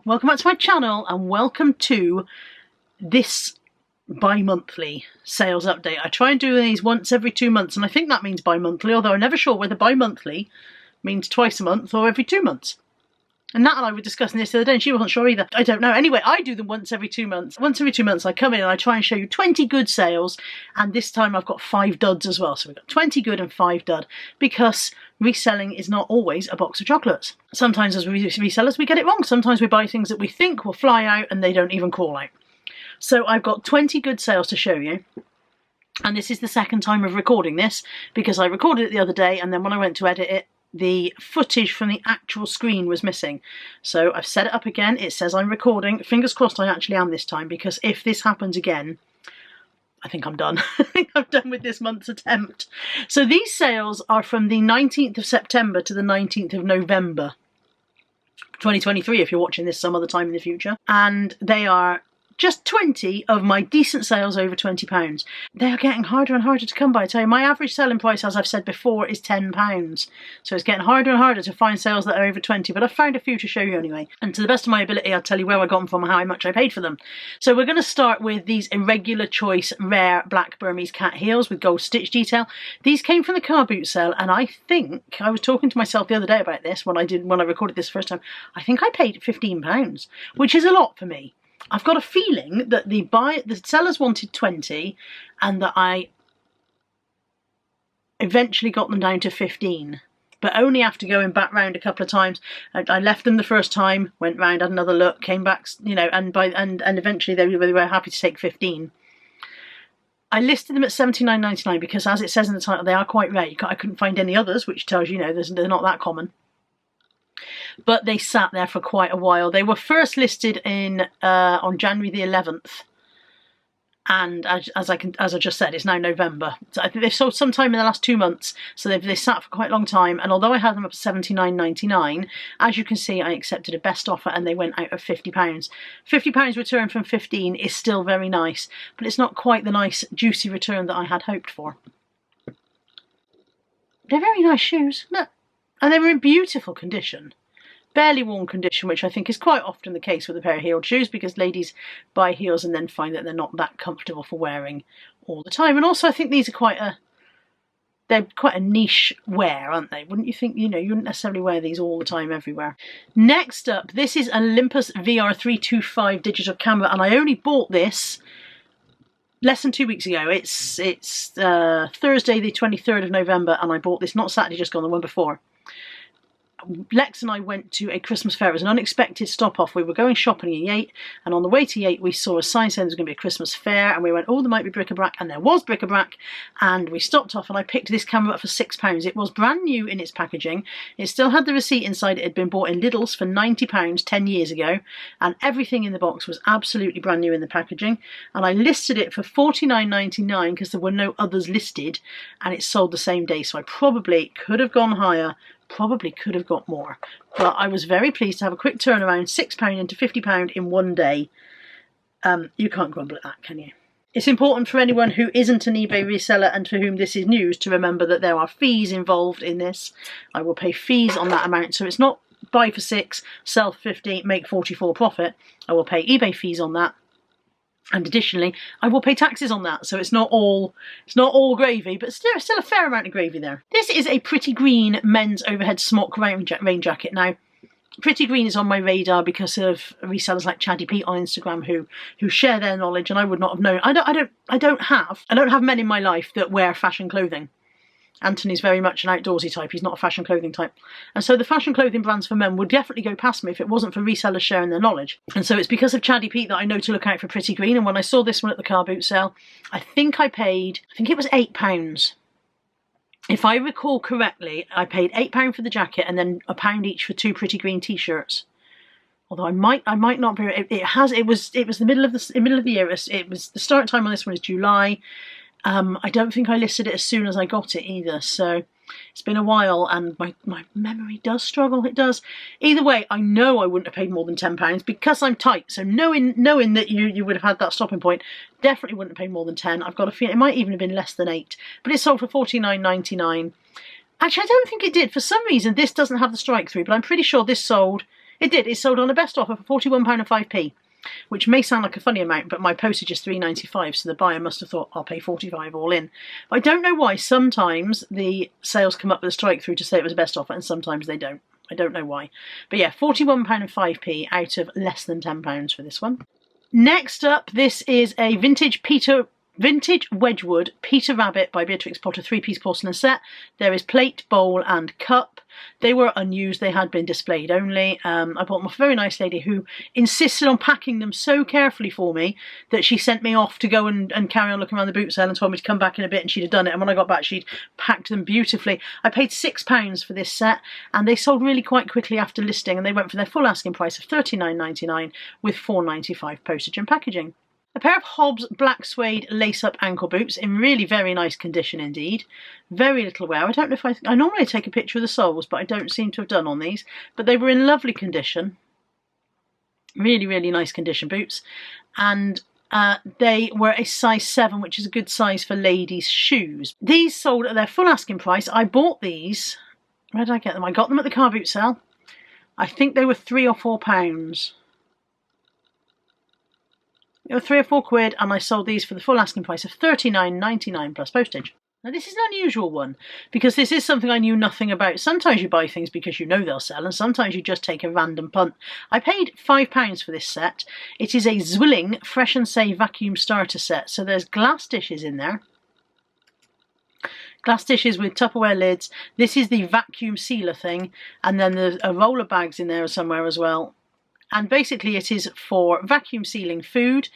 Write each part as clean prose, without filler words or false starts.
welcome back to my channel and welcome to this bi-monthly sales update. I try and do these once every 2 months and I think that means bi-monthly, although I'm never sure whether bi-monthly means twice a month or every 2 months. And Nat and I were discussing this the other day and she wasn't sure either. I don't know. Anyway, I do them once every 2 months. Once every 2 months I come in and I try and show you 20 good sales, and this time I've got 5 duds as well. So we've got 20 good and 5 dud, because reselling is not always a box of chocolates. Sometimes as resellers we get it wrong. Sometimes we buy things that we think will fly out and they don't even call out. So I've got 20 good sales to show you. And this is the second time of recording this, because I recorded it the other day and then when I went to edit it, the footage from the actual screen was missing. So I've set it up again. It says I'm recording. Fingers crossed I actually am this time, because if this happens again, I think I'm done. I think I'm done with this month's attempt. So these sales are from the 19th of September to the 19th of November 2023, if you're watching this some other time in the future. And they are just 20 of my decent sales over £20. They are getting harder and harder to come by. I tell you, my average selling price, as I've said before, is £10. So it's getting harder and harder to find sales that are over 20, but I've found a few to show you anyway. And to the best of my ability, I'll tell you where I got them from and how much I paid for them. So we're going to start with these Irregular Choice rare black Burmese cat heels with gold stitch detail. These came from the car boot sale, and I think, I was talking to myself the other day about this when I recorded this first time, I think I paid £15, which is a lot for me. I've got a feeling that the sellers wanted 20 and that I eventually got them down to 15, but only after going back round a couple of times. I left them the first time, went round, had another look, came back, you know, and eventually they were happy to take 15. I listed them at $79.99 because, as it says in the title, they are quite rare. I couldn't find any others, which tells you, they're not that common. But they sat there for quite a while. They were first listed on January the 11th, and as I just said, it's now November. So I think they've sold sometime in the last 2 months. So they sat for quite a long time. And although I had them up at $79.99, as you can see, I accepted a best offer and they went out at £50. £50 return from 15 is still very nice, but it's not quite the nice juicy return that I had hoped for. They're very nice shoes, look, and they were in beautiful condition. Barely worn condition, which I think is quite often the case with a pair of heeled shoes, because ladies buy heels and then find that they're not that comfortable for wearing all the time. And also I think these are they're quite a niche wear, aren't they? Wouldn't you think, you wouldn't necessarily wear these all the time everywhere. Next up, this is Olympus VR325 digital camera, and I only bought this less than 2 weeks ago. It's Thursday the 23rd of November, and I bought this, not Saturday just gone, the one before. Lex and I went to a Christmas fair. It was an unexpected stop off. We were going shopping in Yate, and on the way to Yate we saw a sign saying there was going to be a Christmas fair, and we went, oh, there might be bric-a-brac, and there was bric-a-brac, and we stopped off and I picked this camera up for £6. It was brand new in its packaging. It still had the receipt inside. It had been bought in Lidl's for £90 10 years ago, and everything in the box was absolutely brand new in the packaging, and I listed it for $49.99 because there were no others listed, and it sold the same day. So I probably could have gone higher, probably could have got more, but I was very pleased to have a quick turnaround, £6 into £50 in one day. You can't grumble at that, can you? It's important for anyone who isn't an eBay reseller and for whom this is news to remember that there are fees involved in this. I will pay fees on that amount, so it's not buy for 6, sell for 50, make 44 profit. I will pay eBay fees on that. And additionally, I will pay taxes on that, so it's not all gravy, but still a fair amount of gravy there. This is a Pretty Green men's overhead smock rain jacket. Now, Pretty Green is on my radar because of resellers like Chaddy Pete on Instagram who share their knowledge, and I would not have known. I don't have men in my life that wear fashion clothing. Anthony's very much an outdoorsy type. He's not a fashion clothing type. And so the fashion clothing brands for men would definitely go past me if it wasn't for resellers sharing their knowledge. And so it's because of Chaddy Pete that I know to look out for Pretty Green. And when I saw this one at the car boot sale, I think it was £8. If I recall correctly, I paid £8 for the jacket and then £1 each for 2 Pretty Green t-shirts. Although I might not be. It was the middle of the year. It was the start time on this one is July. I don't think I listed it as soon as I got it either, so it's been a while and my memory does struggle, it does. Either way, I know I wouldn't have paid more than £10 because I'm tight, so knowing that you would have had that stopping point, definitely wouldn't have paid more than 10. I've got a feeling it might even have been less than 8, but it sold for $49.99. Actually, I don't think it did. For some reason, this doesn't have the strike through, but I'm pretty sure this sold It did. It sold on a best offer for £41.05, which may sound like a funny amount, but my postage is £3.95, so the buyer must have thought, I'll pay £45 all in. But I don't know why. Sometimes the sales come up with a strike through to say it was a best offer, and sometimes they don't. I don't know why. But yeah, £41.05 out of less than £10 for this one. Next up, this is a Vintage Wedgwood Peter Rabbit by Beatrix Potter 3-piece porcelain set. There is plate, bowl and cup. They were unused, they had been displayed only. I bought them off a very nice lady who insisted on packing them so carefully for me that she sent me off to go and carry on looking around the boot sale and told me to come back in a bit, and she'd have done it. And when I got back, she'd packed them beautifully. I paid £6 for this set, and they sold really quite quickly after listing, and they went for their full asking price of £39.99 with £4.95 postage and packaging. A pair of Hobbs black suede lace-up ankle boots in really very nice condition indeed. Very little wear. I don't know if I normally take a picture of the soles, but I don't seem to have done on these. But they were in lovely condition. Really, really nice condition boots. And they were a size 7, which is a good size for ladies' shoes. These sold at their full asking price. I bought these. Where did I get them? I got them at the car boot sale. I think they were £3 or £4. They were £3 or £4, and I sold these for the full asking price of £39.99 plus postage. Now this is an unusual one, because this is something I knew nothing about. Sometimes you buy things because you know they'll sell, and sometimes you just take a random punt. I paid £5 for this set. It is a Zwilling Fresh and Save vacuum starter set, so there's glass dishes in there. Glass dishes with Tupperware lids. This is the vacuum sealer thing, and then there's a roll of bags in there somewhere as well. And basically it is for vacuum sealing food,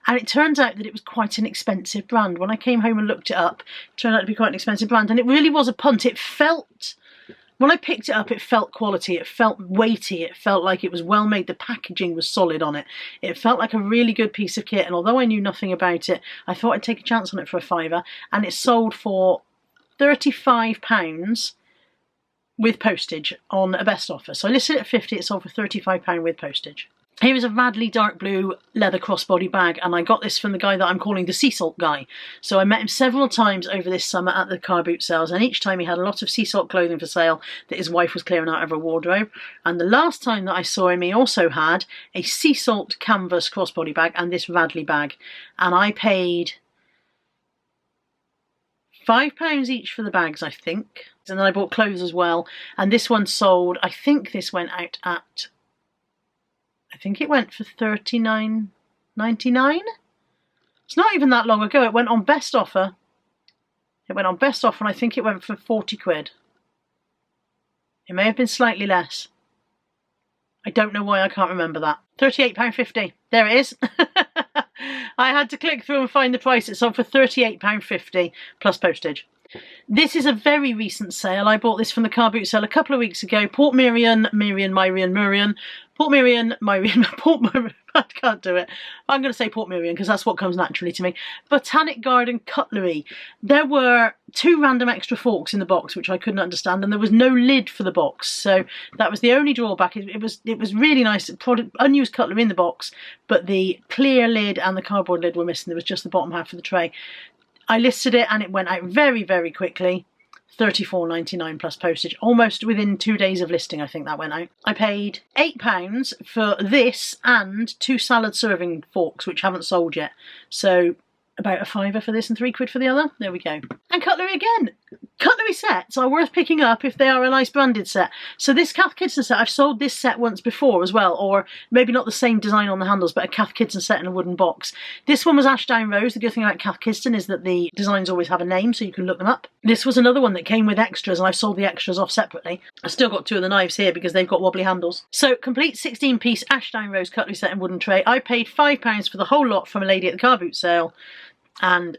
and it turns out that it was quite an expensive brand. When I came home and looked it up, it turned out to be quite an expensive brand, and it really was a punt. It felt, when I picked it up, it felt quality, it felt weighty, it felt like it was well made, the packaging was solid on it. It felt like a really good piece of kit, and although I knew nothing about it, I thought I'd take a chance on it for a £5, and it sold for £35 with postage on a best offer. So I listed it at £50, it sold for £35 with postage. Here is a Radley dark blue leather crossbody bag, and I got this from the guy that I'm calling the sea salt guy. So I met him several times over this summer at the car boot sales, and each time he had a lot of sea salt clothing for sale that his wife was clearing out of her wardrobe. And the last time that I saw him, he also had a sea salt canvas crossbody bag and this Radley bag, and I paid £5 each for the bags, I think. And then I bought clothes as well, and this one sold, I think this went out at, I think it went for £39.99. It's not even that long ago. It went on best offer. It went on best offer, and I think it went for £40. It may have been slightly less. I don't know why I can't remember that. £38.50. There it is. I had to click through and find the price. It sold for £38.50 plus postage. This is a very recent sale. I bought this from the car boot sale a couple of weeks ago. Port Merion, I can't do it. I'm going to say Port Merion because that's what comes naturally to me. Botanic Garden cutlery. There were 2 random extra forks in the box, which I couldn't understand, and there was no lid for the box. So that was the only drawback. It was really nice. Unused cutlery in the box, but the clear lid and the cardboard lid were missing. There was just the bottom half of the tray. I listed it and it went out very, very quickly. £34.99 plus postage. Almost within 2 days of listing, I think that went out. I paid £8 for this and 2 salad serving forks, which haven't sold yet. So about a £5 for this and £3 for the other. There we go. And cutlery again. Cutlery sets are worth picking up if they are a nice branded set. So this Cath Kidston set, I've sold this set once before as well, or maybe not the same design on the handles, but a Cath Kidston set in a wooden box. This one was Ashdown Rose. The good thing about Cath Kidston is that the designs always have a name, so you can look them up. This was another one that came with extras, and I've sold the extras off separately. I've still got 2 of the knives here because they've got wobbly handles. So complete 16-piece Ashdown Rose cutlery set in wooden tray. I paid £5 for the whole lot from a lady at the car boot sale, and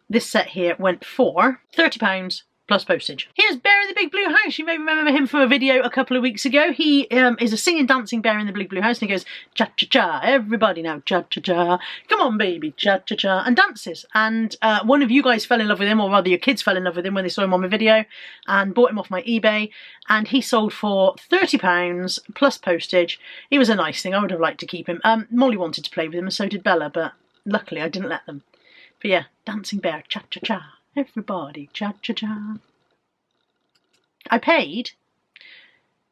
this set here went for £30 plus postage. Here's Bear in the Big Blue House. You may remember him from a video a couple of weeks ago. He is a singing, dancing bear in the Big Blue House, and he goes, cha-cha-cha, everybody now, cha-cha-cha, come on baby, cha-cha-cha, and dances. And one of you guys fell in love with him, or rather your kids fell in love with him when they saw him on my video, and bought him off my eBay, and he sold for £30 plus postage. He was a nice thing. I would have liked to keep him. Molly wanted to play with him, and so did Bella, but luckily I didn't let them. But yeah, dancing bear, cha-cha-cha. Everybody, cha-cha-cha. I paid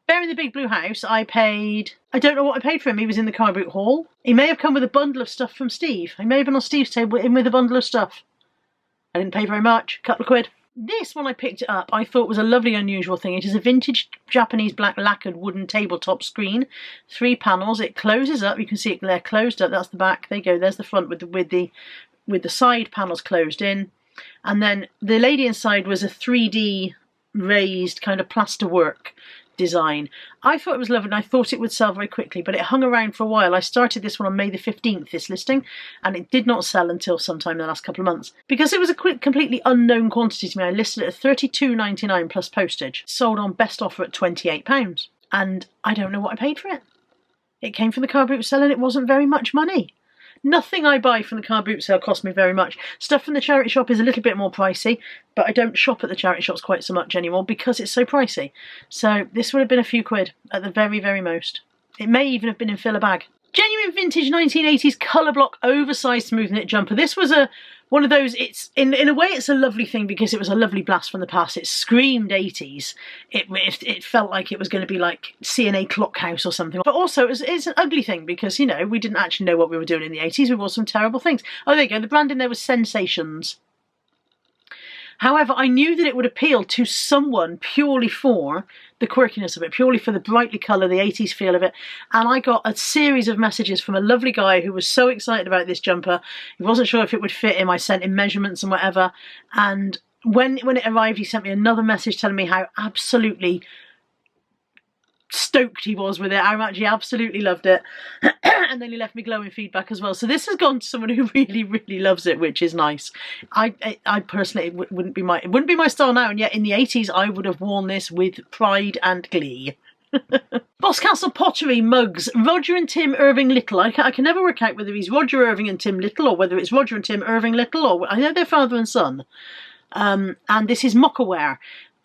Bear in the Big Blue House, I don't know what I paid for him. He was in the car boot haul. He may have come with a bundle of stuff from Steve. He may have been on Steve's table in with a bundle of stuff. I didn't pay very much, a couple of quid. This, when I picked it up, I thought was a lovely unusual thing. It is a vintage Japanese black lacquered wooden tabletop screen. 3 panels. It closes up. You can see it there closed up. That's the back. There you go. There's the front with the side panels closed in. And then the lady inside was a 3D raised kind of plasterwork design. I thought it was lovely and I thought it would sell very quickly, but it hung around for a while. I started this one on May the 15th, this listing, and it did not sell until sometime in the last couple of months. Because it was a completely unknown quantity to me, I listed it at £32.99 plus postage. Sold on best offer at £28. And I don't know what I paid for it. It came from the car boot sale and it wasn't very much money. Nothing I buy from the car boot sale costs me very much. Stuff from the charity shop is a little bit more pricey, but I don't shop at the charity shops quite so much anymore because it's so pricey. So this would have been a few quid at the very, very most. It may even have been in fill a bag. Genuine vintage 1980s colour block oversized smooth knit jumper. This was one of those, it's in a way it's a lovely thing because it was a lovely blast from the past. It screamed 80s. It felt like it was going to be like C&A Clockhouse or something. But also it's an ugly thing because, you know, we didn't actually know what we were doing in the 80s. We wore some terrible things. Oh, there you go. The brand in there was Sensations. However, I knew that it would appeal to someone purely for the quirkiness of it, purely for the brightly colour, the 80s feel of it. And I got a series of messages from a lovely guy who was so excited about this jumper. He wasn't sure if it would fit him. I sent him measurements and whatever. And when it arrived, he sent me another message telling me how absolutely stoked he was with it, how much he absolutely loved it. And then he left me glowing feedback as well. So this has gone to someone who really, really loves it, which is nice. I personally, it wouldn't be my style now, and yet in the 80s I would have worn this with pride and glee. Boscastle Pottery mugs, Roger and Tim Irving Little. I can never work out whether he's Roger Irving and Tim Little or whether it's Roger and Tim Irving Little, or I know they're father and son. And this is Mockaware.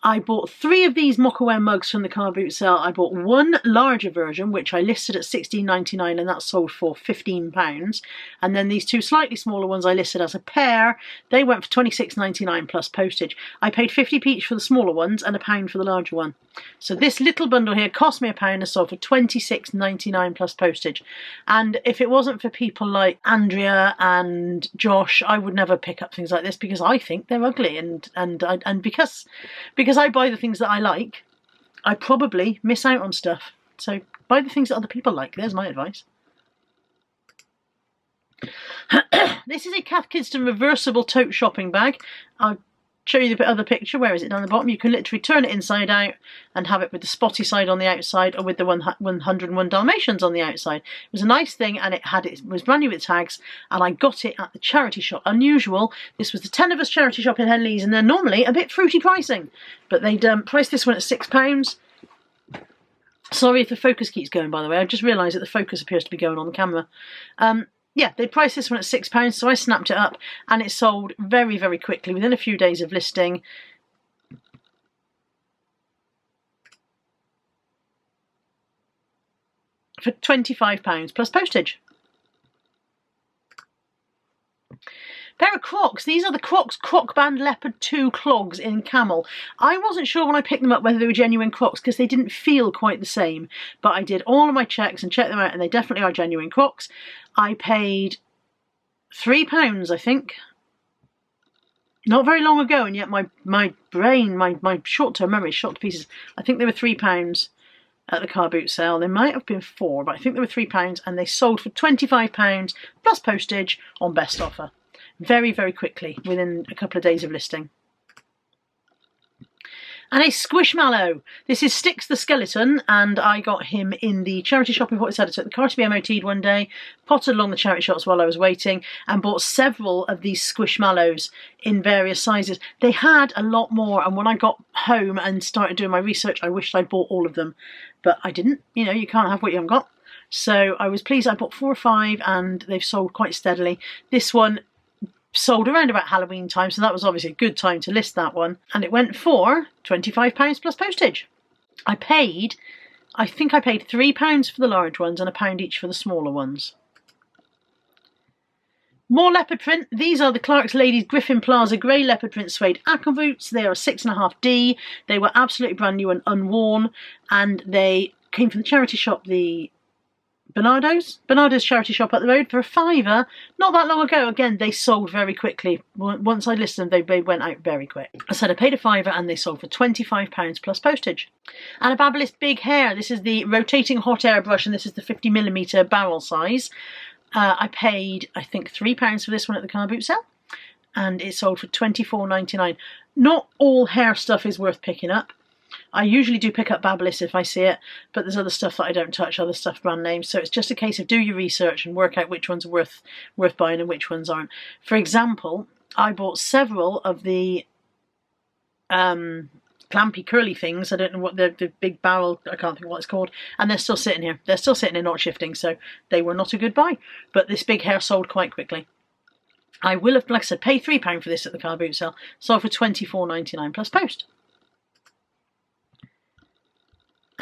I bought 3 of these Mockaware mugs from the car boot sale. I bought one larger version, which I listed at £16.99, and that sold for £15. And then these 2 slightly smaller ones I listed as a pair. They went for £26.99 plus postage. I paid 50p each for the smaller ones and £1 for the larger one. So this little bundle here cost me £1 and sold for £26.99 plus postage. And if it wasn't for people like Andrea and Josh, I would never pick up things like this because I think they're ugly, and because I buy the things that I like, I probably miss out on stuff. So buy the things that other people like. There's my advice. This is a Cath Kidston reversible tote shopping bag. I'll show you the other picture. Where is it? Down the bottom. You can literally turn it inside out and have it with the spotty side on the outside, or with the 101 Dalmatians on the outside. It was a nice thing, and it was brand new with tags, and I got it at the charity shop. Unusual. This was the 10 of Us charity shop in Henleys, and they're normally a bit fruity pricing, but they'd priced this one at £6. Sorry if the focus keeps going, by the way. I just realised that the focus appears to be going on the camera. Yeah, they priced this one at £6, so I snapped it up, and it sold very, very quickly, within a few days of listing. For £25 plus postage. Pair of Crocs. These are the Crocs Croc Band Leopard 2 clogs in camel. I wasn't sure when I picked them up whether they were genuine Crocs because they didn't feel quite the same. But I did all of my checks and checked them out, and they definitely are genuine Crocs. I paid £3, I think. Not very long ago, and yet my brain, my short-term memory is shot to pieces. I think they were £3 at the car boot sale. They might have been £4, but I think they were £3, and they sold for £25 plus postage on best offer. Very, very quickly, within a couple of days of listing. And a Squishmallow. This is Styx the Skeleton, and I got him in the charity shop in Portishead. I took the car to be MOT'd one day, potted along the charity shops while I was waiting, and bought several of these Squishmallows in various sizes. They had a lot more, and when I got home and started doing my research, I wished I'd bought all of them, but I didn't. You know, you can't have what you haven't got. So I was pleased. I bought 4 or 5, and they've sold quite steadily. This one sold around about Halloween time, so that was obviously a good time to list that one, and it went for £25 plus postage. I think I paid £3 for the large ones and £1 each for the smaller ones. More leopard print. These are the Clark's Ladies Griffin Plaza grey leopard print suede ankle boots. They are 6.5D. They were absolutely brand new and unworn, and they came from the charity shop, the Bernardo's charity shop up the road, for a £5 not that long ago. Again, they sold very quickly. Once I listed them, they went out very quick. I said I paid a £5 and they sold for £25 plus postage. And a Babyliss Big Hair. This is the rotating hot air brush, and this is the 50mm barrel size. I paid, I think, £3 for this one at the car boot sale, and it sold for £24.99. Not all hair stuff is worth picking up. I usually do pick up Babyliss if I see it, but there's other stuff that I don't touch, other stuff brand names, so it's just a case of do your research and work out which ones are worth buying and which ones aren't. For example, I bought several of the clampy curly things. I don't know what the big barrel, I can't think of what it's called, and they're still sitting here. They're still sitting here not shifting, so they were not a good buy. But this big hair sold quite quickly. I will have, like I said, paid £3 for this at the car boot sale, sold for £24.99 plus post.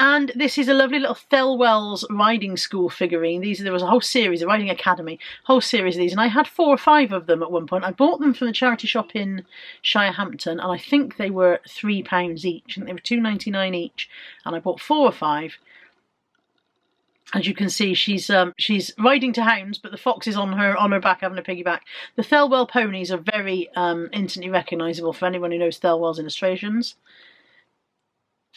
And this is a lovely little Thelwell's riding school figurine. There was a whole series, a riding academy, whole series of these, and I had 4 or 5 of them at one point. I bought them from the charity shop in Shirehampton, and I think they were £3 each. I think they were £2.99 each, and I bought 4 or 5. As you can see, she's riding to hounds, but the fox is on her back having a piggyback. The Thelwell ponies are very instantly recognisable for anyone who knows Thelwell's illustrations.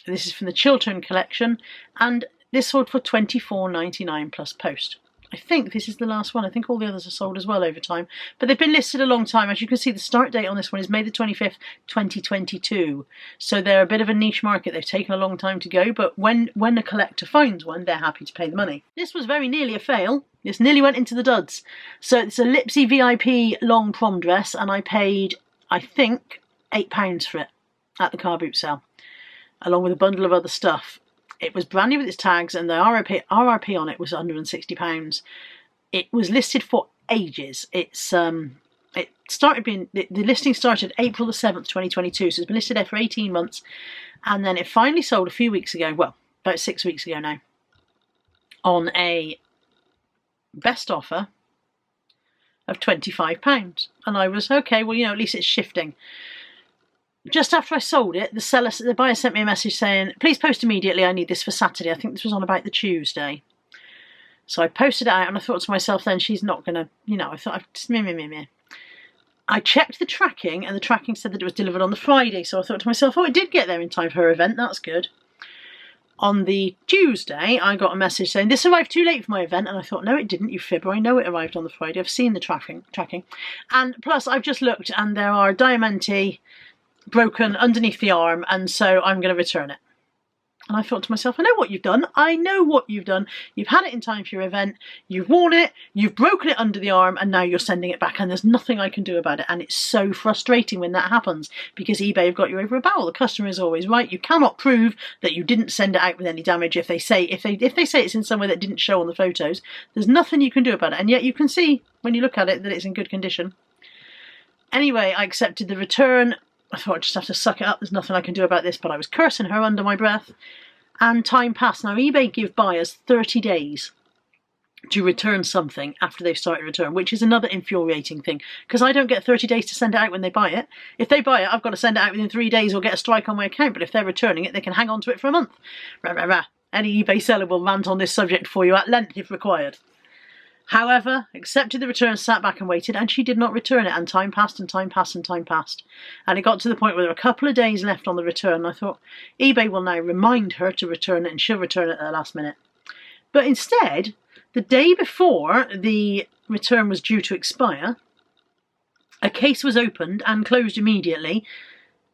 This is from the Chiltern collection, and this sold for £24.99 plus post. I think this is the last one. I think all the others are sold as well over time, but they've been listed a long time. As you can see, the start date on this one is May the 25th, 2022. So they're a bit of a niche market. They've taken a long time to go, but when a collector finds one, they're happy to pay the money. This was very nearly a fail. This nearly went into the duds. So it's a Lipsy VIP long prom dress, and I paid, I think, £8 for it at the car boot sale, along with a bundle of other stuff. It was brand new with its tags, and the RRP on it was £160. It was listed for ages. It started being, the listing started April the 7th, 2022, so it's been listed there for 18 months, and then it finally sold a few weeks ago, well, about 6 weeks ago now, on a best offer of £25. And I was, okay, well, you know, at least it's shifting. Just after I sold it, the buyer sent me a message saying, please post immediately, I need this for Saturday. I think this was on about the Tuesday. So I posted it out, and I thought to myself then, she's not going to, you know, I thought, I checked the tracking, and the tracking said that it was delivered on the Friday. So I thought to myself, oh, it did get there in time for her event, that's good. On the Tuesday, I got a message saying, this arrived too late for my event, and I thought, no, it didn't, you fibber. I know it arrived on the Friday. I've seen the tracking. And plus, I've just looked, and there are Diamante broken underneath the arm, and so I'm going to return it. And I thought to myself, I know what you've done. I know what you've done. You've had it in time for your event, you've worn it, you've broken it under the arm, and now you're sending it back, and there's nothing I can do about it. And it's so frustrating when that happens, because eBay have got you over a barrel. The customer is always right. You cannot prove that you didn't send it out with any damage. If they say it's in somewhere that didn't show on the photos, there's nothing you can do about it. And yet you can see when you look at it that it's in good condition. Anyway, I accepted the return. I thought I'd just have to suck it up. There's nothing I can do about this, but I was cursing her under my breath. And time passed. Now, eBay give buyers 30 days to return something after they've started return, which is another infuriating thing, because I don't get 30 days to send it out when they buy it. If they buy it, I've got to send it out within 3 days or get a strike on my account, but if they're returning it, they can hang on to it for a month. Rah, rah, rah. Any eBay seller will rant on this subject for you at length if required. However, accepted the return, sat back and waited, and she did not return it, and time passed and time passed and time passed. And it got to the point where there were a couple of days left on the return, and I thought, eBay will now remind her to return it, and she'll return it at the last minute. But instead, the day before the return was due to expire, a case was opened and closed immediately,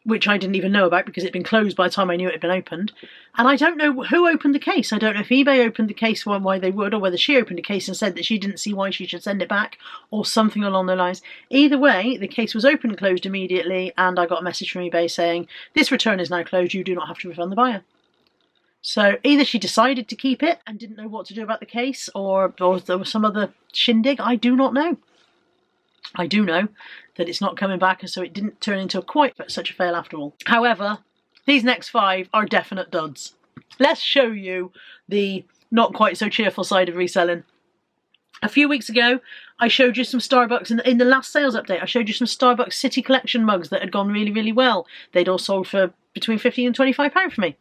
which I didn't even know about because it'd been closed by the time I knew it had been opened. And I don't know who opened the case. I don't know if eBay opened the case, why they would, or whether she opened a case and said that she didn't see why she should send it back, or something along those lines. Either way, the case was opened and closed immediately, and I got a message from eBay saying, this return is now closed, you do not have to refund the buyer. So either she decided to keep it and didn't know what to do about the case, or there was some other shindig. I do not know. I do know that it's not coming back, and so it didn't turn into quite such a fail after all. However, these next 5 are definite duds. Let's show you the not quite so cheerful side of reselling. A few weeks ago, I showed you some Starbucks, in the last sales update, I showed you some Starbucks City Collection mugs that had gone really, really well. They'd all sold for between £15 and £25 for me.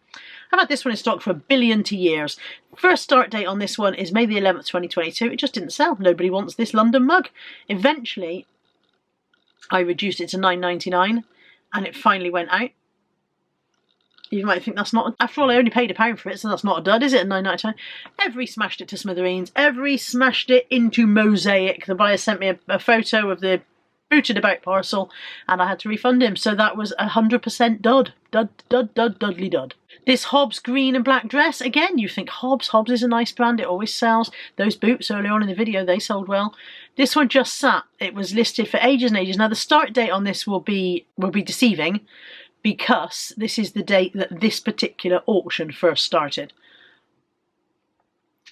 I've had this one in stock for 1 billion years. First start date on this one is May the 11th, 2022. It just didn't sell. Nobody wants this London mug. Eventually, I reduced it to £9.99 and it finally went out. You might think that's not... After all, I only paid £1 for it, so that's not a dud, is it? £9.99. Every smashed it to smithereens. Every smashed it into mosaic. The buyer sent me a photo of the booted about parcel and I had to refund him. So that was 100% dud. Dudley dud. This Hobbs green and black dress, again, you think Hobbs is a nice brand, it always sells. Those boots early on in the video, they sold well. This one just sat. It was listed for ages and ages. Now the start date on this will be deceiving because this is the date that this particular auction first started.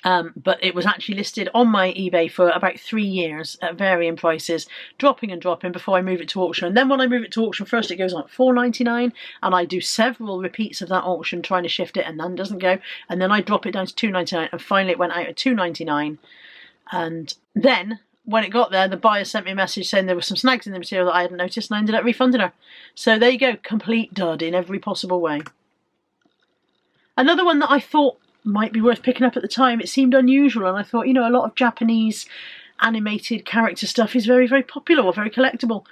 But it was actually listed on my eBay for about 3 years at varying prices, dropping and dropping before I move it to auction. And then when I move it to auction, first it goes on at £4.99, and I do several repeats of that auction trying to shift it, and none doesn't go. And then I drop it down to £2.99, and finally it went out at £2.99. And then when it got there, the buyer sent me a message saying there were some snags in the material that I hadn't noticed, and I ended up refunding her. So there you go, complete dud in every possible way. Another one that I thought might be worth picking up at the time. It seemed unusual, and I thought, you know, a lot of Japanese animated character stuff is very, very popular or very collectible.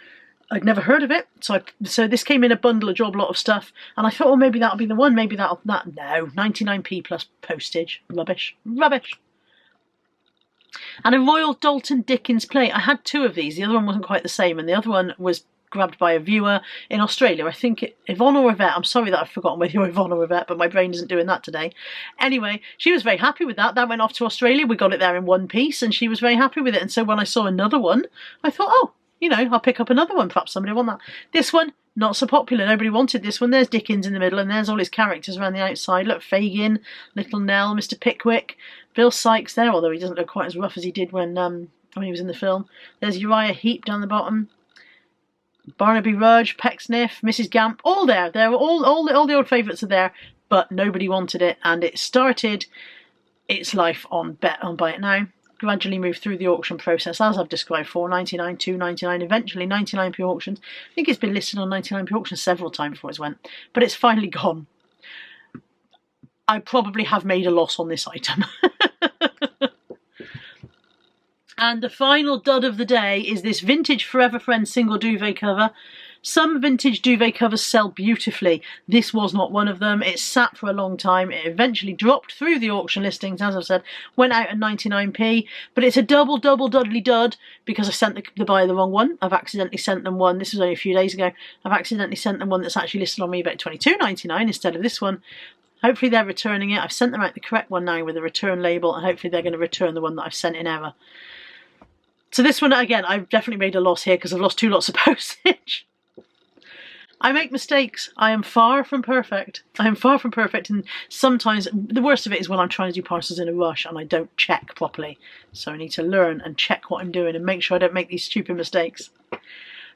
I'd never heard of it, so this came in a bundle, a job lot of stuff, and I thought, oh, maybe that'll be the one. Maybe no, 99p plus postage, rubbish. And a Royal Dalton Dickens plate. I had 2 of these. The other one wasn't quite the same, and the other one was grabbed by a viewer in Australia. I think Yvonne or Yvette. I'm sorry that I've forgotten whether you're Yvonne or Yvette, but my brain isn't doing that today. Anyway, she was very happy with that. That went off to Australia. We got it there in one piece, and she was very happy with it. And so when I saw another one, I thought, oh, you know, I'll pick up another one. Perhaps somebody will want that. This one, not so popular. Nobody wanted this one. There's Dickens in the middle, and there's all his characters around the outside. Look, Fagin, Little Nell, Mr. Pickwick, Bill Sykes there, although he doesn't look quite as rough as he did when he was in the film. There's Uriah Heep down the bottom. Barnaby Rudge, Pecksniff, Mrs. Gamp, all there. They're all the old favourites are there, but nobody wanted it, and it started its life on Buy It Now. Gradually moved through the auction process, as I've described, £4.99, £2.99, eventually 99p auctions. I think it's been listed on 99p auctions several times before it went, but it's finally gone. I probably have made a loss on this item. And the final dud of the day is this vintage Forever Friends single duvet cover. Some vintage duvet covers sell beautifully. This was not one of them. It sat for a long time. It eventually dropped through the auction listings, as I've said, went out at 99p. But it's a double dudley dud because I sent the buyer the wrong one. I've accidentally sent them one. This was only a few days ago. I've accidentally sent them one that's actually listed on eBay at $22.99 instead of this one. Hopefully they're returning it. I've sent them out the correct one now with a return label, and hopefully they're going to return the one that I've sent in error. So this one, again, I've definitely made a loss here because I've lost 2 lots of postage. I make mistakes. I am far from perfect. I am far from perfect, and sometimes the worst of it is when I'm trying to do parcels in a rush and I don't check properly. So I need to learn and check what I'm doing and make sure I don't make these stupid mistakes.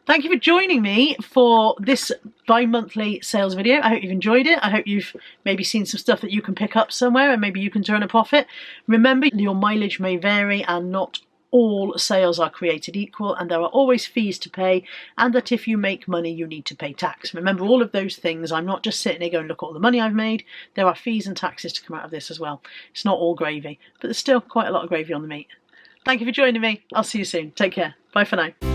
Thank you for joining me for this bi-monthly sales video. I hope you've enjoyed it. I hope you've maybe seen some stuff that you can pick up somewhere and maybe you can turn a profit. Remember, your mileage may vary and not all sales are created equal, and there are always fees to pay, and that if you make money you need to pay tax. Remember all of those things. I'm not just sitting here going, look at all the money I've made. There are fees and taxes to come out of this as well. It's not all gravy, but there's still quite a lot of gravy on the meat. Thank you for joining me. I'll see you soon. Take care. Bye for now.